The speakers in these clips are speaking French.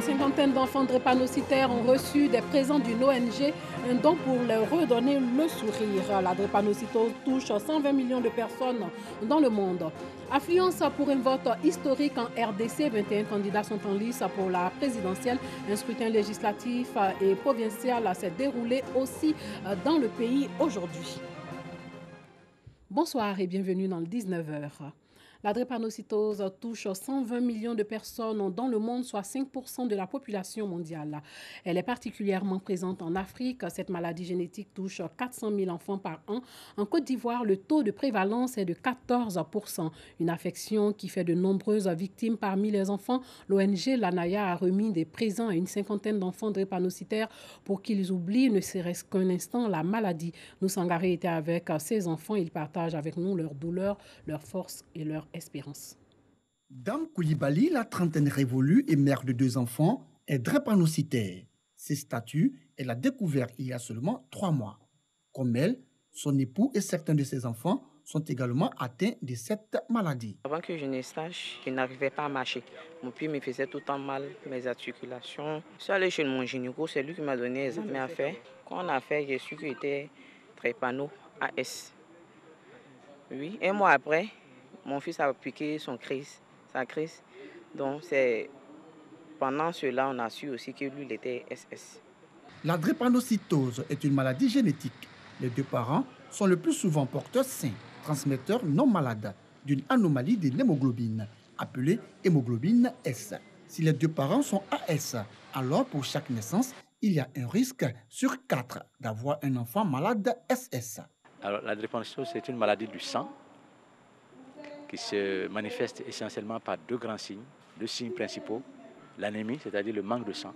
Une cinquantaine d'enfants drépanocytaires ont reçu des présents d'une ONG, un don pour leur redonner le sourire. La drépanocytose touche 120 millions de personnes dans le monde. Affluence pour un vote historique en RDC. 21 candidats sont en lice pour la présidentielle. Un scrutin législatif et provincial s'est déroulé aussi dans le pays aujourd'hui. Bonsoir et bienvenue dans le 19h. La drépanocytose touche 120 millions de personnes dans le monde, soit 5% de la population mondiale. Elle est particulièrement présente en Afrique. Cette maladie génétique touche 400 000 enfants par an. En Côte d'Ivoire, le taux de prévalence est de 14%. Une affection qui fait de nombreuses victimes parmi les enfants. L'ONG Lanaya a remis des présents à une cinquantaine d'enfants drépanocytaires pour qu'ils oublient ne serait-ce qu'un instant la maladie. Nous Sangaré était avec ces enfants. Ils partagent avec nous leur douleur, leur force et leur espérance. Dame Koulibaly, la trentaine révolue et mère de 2 enfants, est drépanocytaire. Ses statuts, elle a découvert il y a seulement 3 mois. Comme elle, son époux et certains de ses enfants sont également atteints de cette maladie. Avant que je ne sache, je n'arrivais pas à marcher. Mon pied me faisait tout le temps mal, mes articulations. Je suis allée chez mon gynéco, c'est lui qui m'a donné les examens à faire. Quand on a fait, j'ai su que j'étais drépano AS. Oui, un mois après, mon fils a piqué sa crise. Donc c'est pendant cela on a su aussi que lui il était SS. La drépanocytose est une maladie génétique. Les 2 parents sont le plus souvent porteurs sains, transmetteurs non malades d'une anomalie de l'hémoglobine, appelée hémoglobine S. Si les 2 parents sont AS, alors pour chaque naissance, il y a un risque sur 4 d'avoir un enfant malade SS. Alors, la drépanocytose, c'est une maladie du sang qui se manifeste essentiellement par 2 grands signes, 2 signes principaux. L'anémie, c'est-à-dire le manque de sang,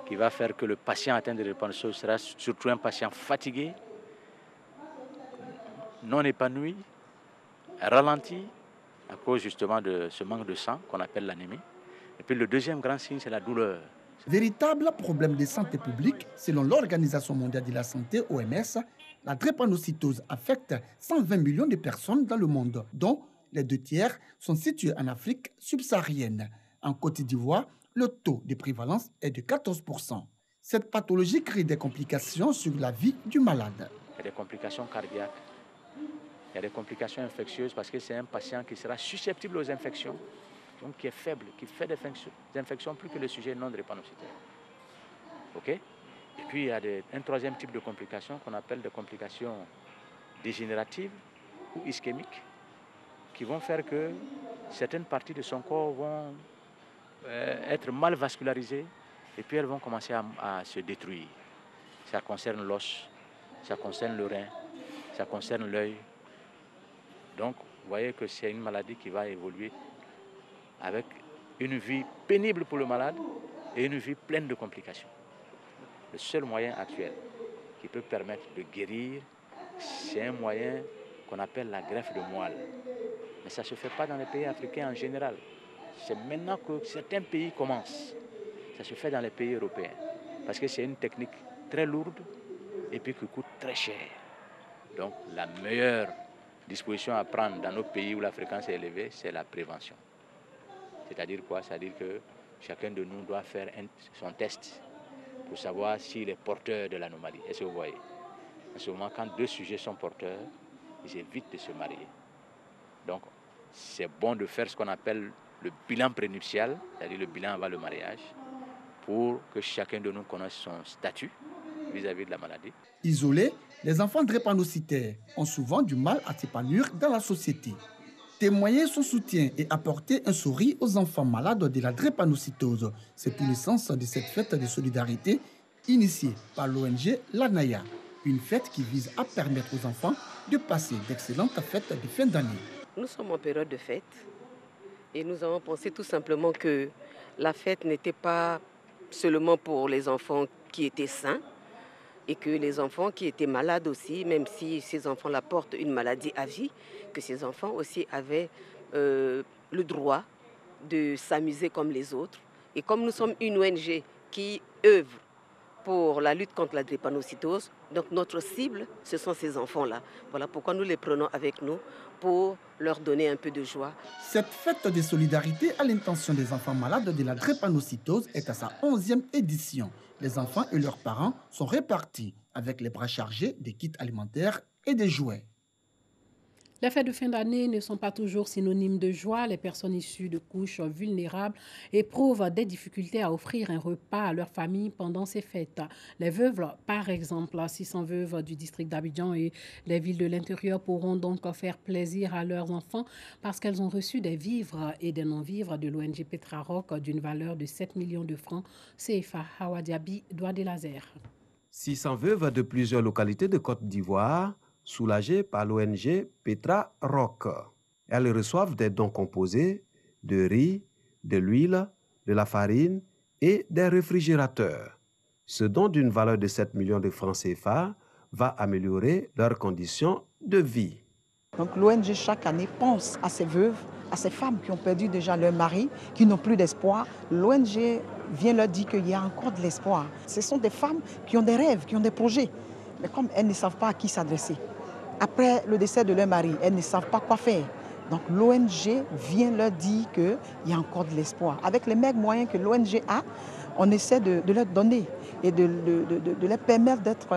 qui va faire que le patient atteint de drépanocytose sera surtout un patient fatigué, non épanoui, ralenti à cause justement de ce manque de sang qu'on appelle l'anémie. Et puis le deuxième grand signe, c'est la douleur. Véritable problème de santé publique, selon l'Organisation mondiale de la santé, OMS, la drépanocytose affecte 120 millions de personnes dans le monde, dont les 2 tiers sont situés en Afrique subsaharienne. En Côte d'Ivoire, le taux de prévalence est de 14%. Cette pathologie crée des complications sur la vie du malade. Il y a des complications cardiaques, il y a des complications infectieuses parce que c'est un patient qui sera susceptible aux infections, donc qui est faible, qui fait des infections plus que le sujet non drépanocytaire. OK? Et puis il y a un troisième type de complications qu'on appelle des complications dégénératives ou ischémiques qui vont faire que certaines parties de son corps vont être mal vascularisées et puis elles vont commencer à se détruire. Ça concerne l'os, ça concerne le rein, ça concerne l'œil. Donc, vous voyez que c'est une maladie qui va évoluer avec une vie pénible pour le malade et une vie pleine de complications. Le seul moyen actuel qui peut permettre de guérir, c'est un moyen qu'on appelle la greffe de moelle. Mais ça ne se fait pas dans les pays africains en général. C'est maintenant que certains pays commencent. Ça se fait dans les pays européens. Parce que c'est une technique très lourde et puis qui coûte très cher. Donc la meilleure disposition à prendre dans nos pays où la fréquence est élevée, c'est la prévention. C'est-à-dire quoi? C'est-à-dire que chacun de nous doit faire son test pour savoir s'il est porteur de l'anomalie. Est-ce que vous voyez? En ce moment, quand 2 sujets sont porteurs, ils évitent de se marier. Donc, c'est bon de faire ce qu'on appelle le bilan prénuptial, c'est-à-dire le bilan avant le mariage, pour que chacun de nous connaisse son statut vis-à-vis de la maladie. Isolés, les enfants drépanocytaires ont souvent du mal à s'épanouir dans la société. Témoigner son soutien et apporter un sourire aux enfants malades de la drépanocytose, c'est tout le sens de cette fête de solidarité initiée par l'ONG Lanaya, une fête qui vise à permettre aux enfants de passer d'excellentes fêtes de fin d'année. Nous sommes en période de fête et nous avons pensé tout simplement que la fête n'était pas seulement pour les enfants qui étaient sains et que les enfants qui étaient malades aussi, même si ces enfants-là portent une maladie à vie, que ces enfants aussi avaient le droit de s'amuser comme les autres. Et comme nous sommes une ONG qui œuvre pour la lutte contre la drépanocytose. Donc notre cible, ce sont ces enfants-là. Voilà pourquoi nous les prenons avec nous pour leur donner un peu de joie. Cette fête de solidarité à l'intention des enfants malades de la drépanocytose est à sa 11e édition. Les enfants et leurs parents sont répartis avec les bras chargés des kits alimentaires et des jouets. Les fêtes de fin d'année ne sont pas toujours synonymes de joie. Les personnes issues de couches vulnérables éprouvent des difficultés à offrir un repas à leur famille pendant ces fêtes. Les veuves, par exemple, 600 veuves du district d'Abidjan et les villes de l'intérieur pourront donc faire plaisir à leurs enfants parce qu'elles ont reçu des vivres et des non-vivres de l'ONG Petra Rock d'une valeur de 7 millions de francs CFA. Hawa Diaby, Doigt des Lasers. 600 veuves de plusieurs localités de Côte d'Ivoire, soulagées par l'ONG Petra Rock. Elles reçoivent des dons composés de riz, de l'huile, de la farine et des réfrigérateurs. Ce don d'une valeur de 7 millions de francs CFA va améliorer leurs conditions de vie. Donc l'ONG chaque année pense à ces veuves, à ces femmes qui ont perdu déjà leur mari, qui n'ont plus d'espoir. L'ONG vient leur dire qu'il y a encore de l'espoir. Ce sont des femmes qui ont des rêves, qui ont des projets, mais comme elles ne savent pas à qui s'adresser. Après le décès de leur mari, elles ne savent pas quoi faire. Donc l'ONG vient leur dire qu'il y a encore de l'espoir. Avec les maigres moyens que l'ONG a, on essaie de leur donner et de leur permettre d'être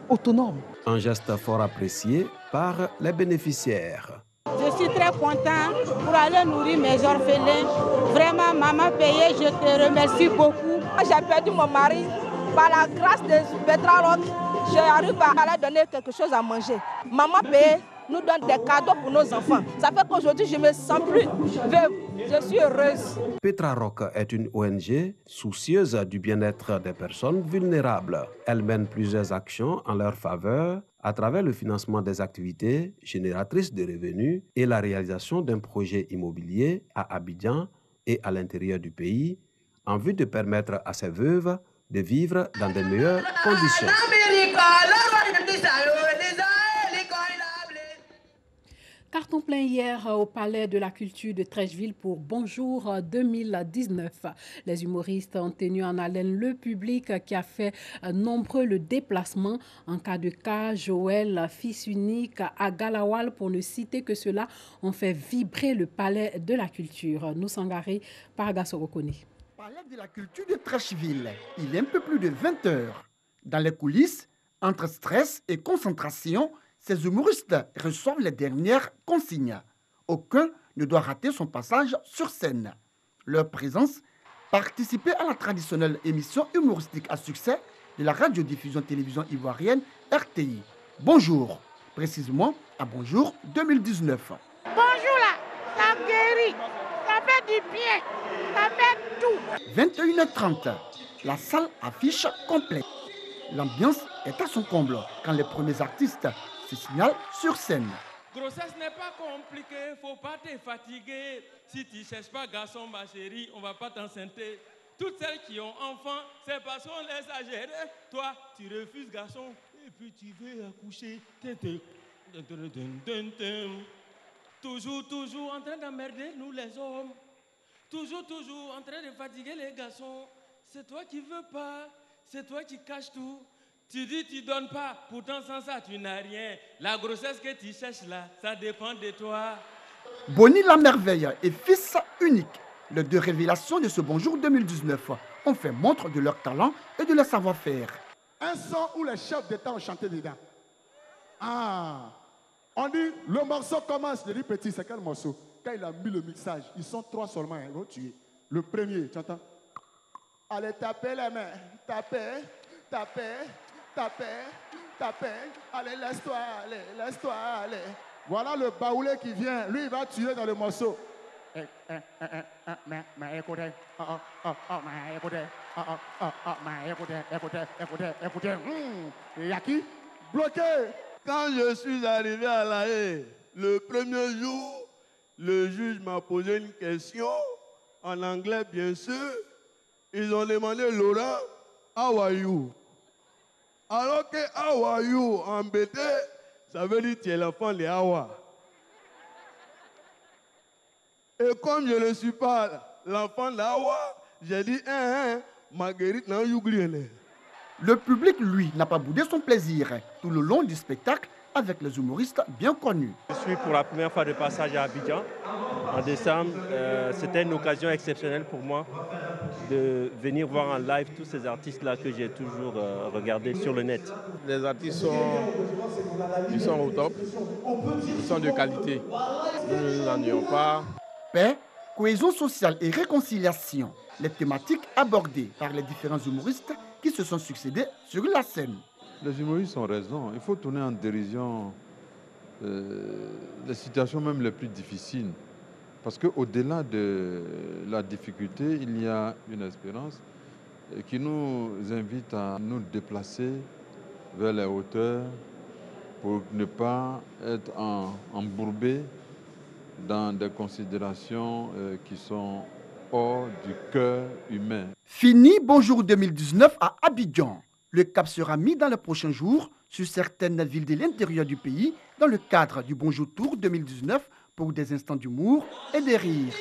autonomes. Un geste fort apprécié par les bénéficiaires. Je suis très content pour aller nourrir mes orphelins. Vraiment, maman payée, je te remercie beaucoup. J'ai perdu mon mari. Par la grâce de Petra Rock, j'arrive à leur donner quelque chose à manger. Maman payée nous donne des cadeaux pour nos enfants. Ça fait qu'aujourd'hui, je ne me sens plus veuve. Je suis heureuse. Petra Rock est une ONG soucieuse du bien-être des personnes vulnérables. Elle mène plusieurs actions en leur faveur à travers le financement des activités génératrices de revenus et la réalisation d'un projet immobilier à Abidjan et à l'intérieur du pays en vue de permettre à ces veuves de vivre dans de meilleures conditions. Carton plein hier au Palais de la Culture de Trècheville pour Bonjour 2019. Les humoristes ont tenu en haleine le public qui a fait nombreux le déplacement. En cas de cas, Joël, fils unique à Galawal, pour ne citer que cela, ont fait vibrer le Palais de la Culture. Nous Sangaré, Paragasso Rokoni. Palais de la Culture de Trècheville, il est un peu plus de 20 heures. Dans les coulisses, entre stress et concentration, ces humoristes reçoivent les dernières consignes. Aucun ne doit rater son passage sur scène. Leur présence, participer à la traditionnelle émission humoristique à succès de la radiodiffusion télévision ivoirienne RTI. Bonjour, précisément à Bonjour 2019. Bonjour là, ça guérit, ça fait du bien, ça fait tout. 21h30, la salle affiche complète. L'ambiance est à son comble quand les premiers artistes se signalent sur scène. Grossesse n'est pas compliquée, faut pas te fatiguer. Si tu cherches pas garçon, ma chérie, on va pas t'enceinter. Toutes celles qui ont enfants, c'est parce qu'on les a gérées. Toi, tu refuses garçon, et puis tu veux accoucher. Toujours en train d'emmerder nous les hommes. Toujours en train de fatiguer les garçons. C'est toi qui veux pas, c'est toi qui caches tout. Tu dis tu donnes pas, pourtant sans ça tu n'as rien. La grossesse que tu cherches là, ça dépend de toi. Bonnie la merveille et fils unique, les deux révélations de ce Bonjour 2019 ont fait montre de leur talent et de leur savoir-faire. Un son où les chefs d'État ont chanté dedans. Ah, on dit le morceau commence. Je dis petit, c'est quel morceau? Quand il a mis le mixage, ils sont trois seulement, ils vont tuer. Le premier, tu entends? Allez, tapez les mains, tapez, tapez. Allez, laisse-toi aller. Voilà le baoulé qui vient. Lui, il va tuer dans le morceau. Mais écoutez. Écoutez. Il y a qui? Bloqué. Quand je suis arrivé à La Haye, le premier jour, le juge m'a posé une question, en anglais bien sûr. Ils ont demandé, Laurent, how are you? Alors que how are you embêté, ça veut dire tu es l'enfant de Hawa. Et comme je ne suis pas l'enfant de Hawa, j'ai dit, Marguerite n'a pas oublié. Le public, lui, n'a pas boudé son plaisir tout le long du spectacle avec les humoristes bien connus. Je suis pour la première fois de passage à Abidjan en décembre. C'était une occasion exceptionnelle pour moi de venir voir en live tous ces artistes-là que j'ai toujours regardés sur le net. Les artistes sont au top, ils sont de qualité. Nous ne nous ennuyons pas. Paix, cohésion sociale et réconciliation, les thématiques abordées par les différents humoristes qui se sont succédés sur la scène. Les humoristes ont raison. Il faut tourner en dérision les situations même les plus difficiles. Parce qu'au-delà de la difficulté, il y a une espérance qui nous invite à nous déplacer vers les hauteurs pour ne pas être embourbés dans des considérations qui sont hors du cœur humain. Fini Bonjour 2019 à Abidjan. Le cap sera mis dans les prochains jours sur certaines villes de l'intérieur du pays dans le cadre du Bonjour Tour 2019 pour des instants d'humour et de rire.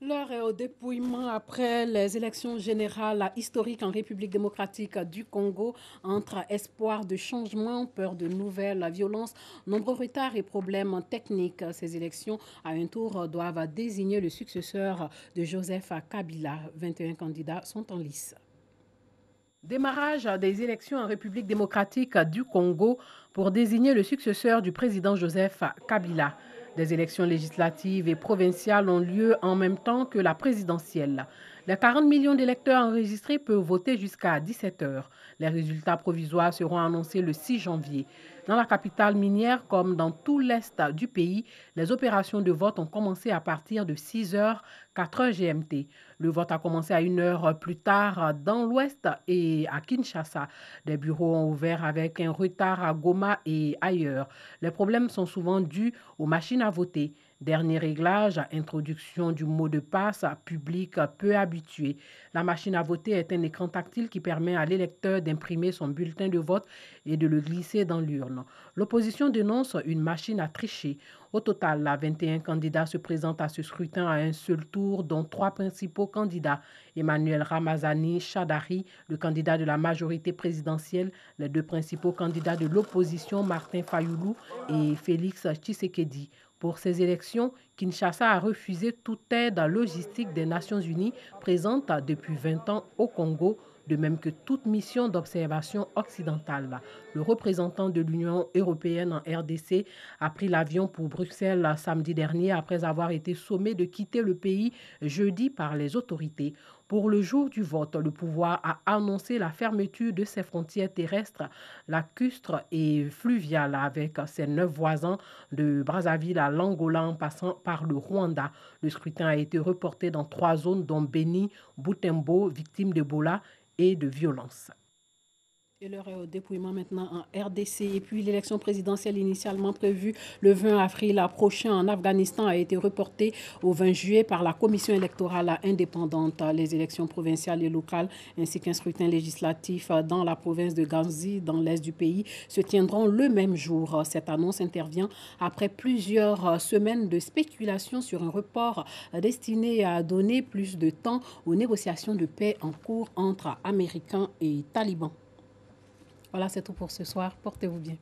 L'heure est au dépouillement après les élections générales historiques en République démocratique du Congo. Entre espoir de changement, peur de nouvelles violences, nombreux retards et problèmes techniques, ces élections à un tour doivent désigner le successeur de Joseph Kabila. 21 candidats sont en lice. Démarrage des élections en République démocratique du Congo pour désigner le successeur du président Joseph Kabila. Des élections législatives et provinciales ont lieu en même temps que la présidentielle. Les 40 millions d'électeurs enregistrés peuvent voter jusqu'à 17 h. Les résultats provisoires seront annoncés le 6 janvier. Dans la capitale minière, comme dans tout l'est du pays, les opérations de vote ont commencé à partir de 6 h, 4 h GMT. Le vote a commencé à 1 heure plus tard dans l'ouest et à Kinshasa. Des bureaux ont ouvert avec un retard à Goma et ailleurs. Les problèmes sont souvent dus aux machines à voter. Dernier réglage, introduction du mot de passe, public peu habitué. La machine à voter est un écran tactile qui permet à l'électeur d'imprimer son bulletin de vote et de le glisser dans l'urne. L'opposition dénonce une machine à tricher. Au total, 21 candidats se présentent à ce scrutin à un seul tour, dont 3 principaux candidats. Emmanuel Ramazani Chadari, le candidat de la majorité présidentielle, les 2 principaux candidats de l'opposition, Martin Fayoulou et Félix Tshisekedi. Pour ces élections, Kinshasa a refusé toute aide logistique des Nations Unies présente depuis 20 ans au Congo, de même que toute mission d'observation occidentale. Le représentant de l'Union européenne en RDC a pris l'avion pour Bruxelles samedi dernier après avoir été sommé de quitter le pays jeudi par les autorités. Pour le jour du vote, le pouvoir a annoncé la fermeture de ses frontières terrestres, lacustres et fluviales avec ses 9 voisins de Brazzaville à l'Angola en passant par le Rwanda. Le scrutin a été reporté dans 3 zones dont Beni, Butembo, victimes d'Ebola et de violence. Et l'heure est au dépouillement maintenant en RDC. Et puis l'élection présidentielle initialement prévue le 20 avril prochain en Afghanistan a été reportée au 20 juillet par la commission électorale indépendante. Les élections provinciales et locales ainsi qu'un scrutin législatif dans la province de Gazi, dans l'est du pays, se tiendront le même jour. Cette annonce intervient après plusieurs semaines de spéculation sur un report destiné à donner plus de temps aux négociations de paix en cours entre Américains et talibans. Voilà, c'est tout pour ce soir. Portez-vous bien.